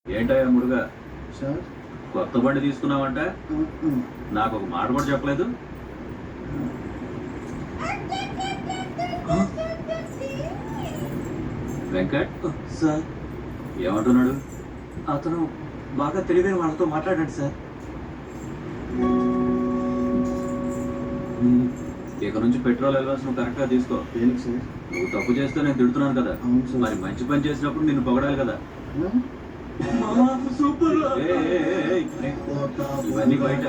ఏంటయ్యా మురుగా సార్ కొత్త బండి తీసుకున్నావంట? నాకు ఒక మాట కూడా చెప్పలేదు. వెంకట్ సార్ ఏమంటున్నాడు? అతను బాగా తెలివైన వాళ్ళతో మాట్లాడాడు సార్. ఇక నుంచి పెట్రోల్ అలవెన్స్ నువ్వు కరెక్ట్గా తీసుకో. దేనికి సార్? నువ్వు తప్పు చేస్తే నేను తిడుతున్నాను కదా, అవును సార్. మరి మంచి పని చేసినప్పుడు నిన్ను పొగడాలి కదా. సూపర్. ఇవన్నీ బయట.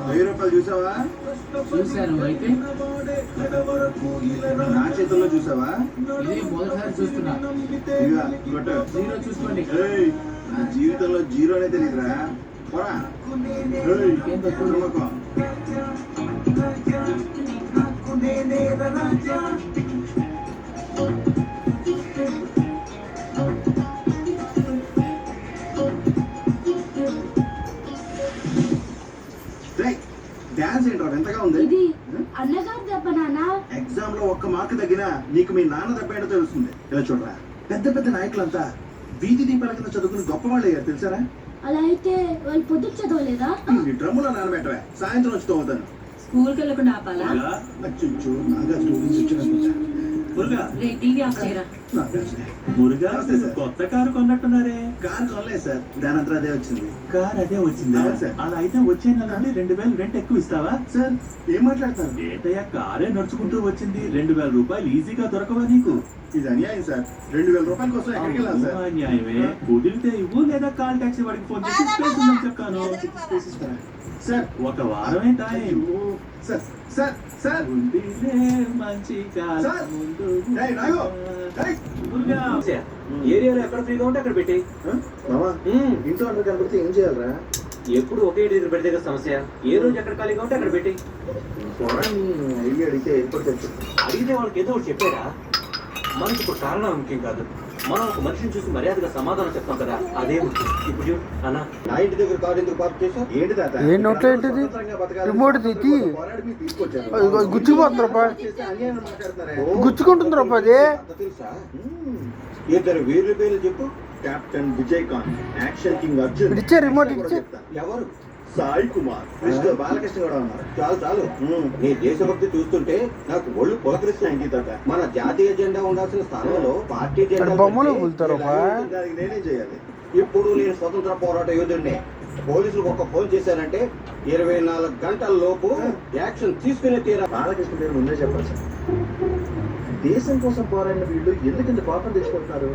1000 రూపాయలు చూసావా? చూశాను. అయితే నా చేతుల్లో చూసావా? ఇదే మొదటిసారి చూస్తున్నా. ఇదిగా కొట్టు. జీరో చూసుకోండి. ఏయ్, నా జీవితంలో జీరోనే తెలియదురా. పోరా. ఏయ్, నమ్మకం. డాన్స్ ఏంట్రా ఎంతగా ఉంది? ఇది అన్నగారు దెబ్బ నాన్న. ఎగ్జామ్ లో ఒక్క మార్కు తగ్గినా నీకు మీ నాన్న దెబ్బ ఏంటో తెలుస్తుంది. ఇలా చూడరా, పెద్ద పెద్ద నాయకులంతా వీధి దీపాల కింద చదువుకుని గొప్ప వాళ్ళు అయ్యారు తెలుసారా? అలా అయితే వాళ్ళు పొద్దుకు చదవలేదా? ఈ డ్రమ్ములో నానబెట్టవే, సాయంత్రం వచ్చి తోగుతాను. స్కూల్కి వెళ్ళకుండా ఆపాలా? అచ్చు నాగా స్టూడెంట్స్ వచ్చిన మురుగా రే టీవీ ఆఫ్ చేయరా. మురుగా నమస్తే సార్. కొత్త కారు కొన్నట్టున్నారే? కారు కొనలేదు సార్, దాని అంతా అదే వచ్చింది. కార్ అదే వచ్చిందా? అవును సార్. అలా అయితే వచ్చే నెల నుండి 2000 రెంట్ ఎక్కువ ఇస్తావా? సార్ ఏం మాట్లాడతారు? ఏంటయ్యా, కారే నడుచుకుంటూ వచ్చింది, 2000 రూపాయలు ఈజీగా దొరకవా నీకు? ఇది అన్యాయం సార్. 2000 రూపాయల కోసం ఎక్కడికి వెళ్ళాలి సార్? అవును, న్యాయమే. కుదిరితే ఇవ్వు, లేదా కాల్ టాక్సీ వాడికి ఫోన్ చేసి స్పేస్ ఉందని చెప్తాను. చేసిస్తారా? సార్ ఒక వారమే టైం. అయ్యో, సార్ సార్ సార్ ఉందిలే మంచి కాలం సార్. ముందు. ఏయ్, నాగు. ఏయ్. మురుగా, ఏరియాలో ఎక్కడ ఫ్రీగా ఉంటే అక్కడ పెట్టి. మామా, ఇంట్లో అందరు కనబడితే ఏం చేయాలరా? ఎప్పుడు ఒకే దగ్గర పెడితే కదా సమస్య. ఏ రోజు ఎక్కడ ఖాళీగా ఉంటే అక్కడ పెట్టి. ఐడియా అడిగితే ఏర్పడుతుంది. అడిగితే వాళ్ళకి ఏదో ఒకటి చెప్పారా? మనకి ఇప్పుడు కారణం ముఖ్యం కాదు, మనం ఒక మనిషిని చూసి మర్యాదగా సమాధానం చెప్తాం కదా, అదే ముఖ్యం. ఇప్పుడు చూడు అన్న, నా ఇంటి దగ్గర కారు ఎందుకు పార్క్ చేసావు? ఏంటి తాత? ఏ నోట్లో ఏంటిది? రిమోట్ తీసి గుచ్చుకుపోతుంది రూపాయి, గుచ్చుకుంటుంది రూపాయి. తెలుసా? ఇద్దరు వీరుల పేర్లు చెప్పు. Captain Vijayakanth, action king Arjun. ఇచ్చే రిమోట్ ఇచ్చే. ఎవరు? సాయి కుమార్, కృష్ణ బాలకృష్ణ కూడా ఉన్నారు. చాలు చాలు. నీ దేశభక్తి చూస్తుంటే నాకు ఒళ్ళు పులకరిస్తాయి. తాత, మన జాతీయ జెండా ఉండాల్సిన స్థానంలో పార్టీ జెండా బొమ్మలు పులుతారు. దానికి నేనేం చేయాలి? ఇప్పుడు నేను స్వతంత్ర పోరాట యోధుడిని. పోలీసులకు ఒక ఫోన్ చేశానంటే 24 గంటల లోపు యాక్షన్ తీసుకునే తీరా. బాలకృష్ణ పేరు ముందే చెప్పాలి సార్. దేశం కోసం పోరాడిన వీళ్ళు ఎందుకు ఇంత కోపం తెచ్చుకుంటున్నారు?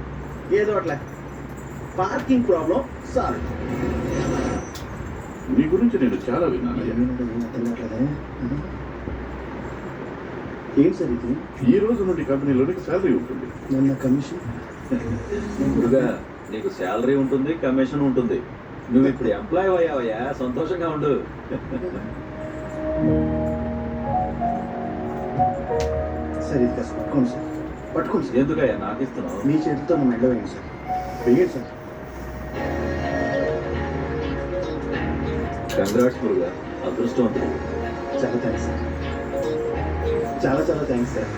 ఏదో అట్లా పార్కింగ్ ప్రాబ్లం సాల్వ్. నీ గురించి నేను చాలా విన్నాను. ఏం సార్ ఇది? ఈ రోజు నుండి కంపెనీలోనికి శాలరీ ఉంటుంది. నన్న కమిషన్. మురుగా, నీకు శాలరీ ఉంటుంది, కమిషన్ ఉంటుంది. నువ్వు ఇప్పుడు ఎంప్లాయ్ అయ్యావయ్యా, సంతోషంగా ఉండు. సార్ ఇది కాస్త పట్టుకోండి సార్, పట్టుకోండి సార్. ఎందుకయ్యా నాకు ఇస్తున్నావు? మీ చేతితో నా మెడలో వేయండి సార్, వేయండి సార్. కంగ్రాట్స్ మురుగా, అదృష్టవంతుడు. చాలా థ్యాంక్స్ సార్, చాలా చాలా థ్యాంక్స్ సార్.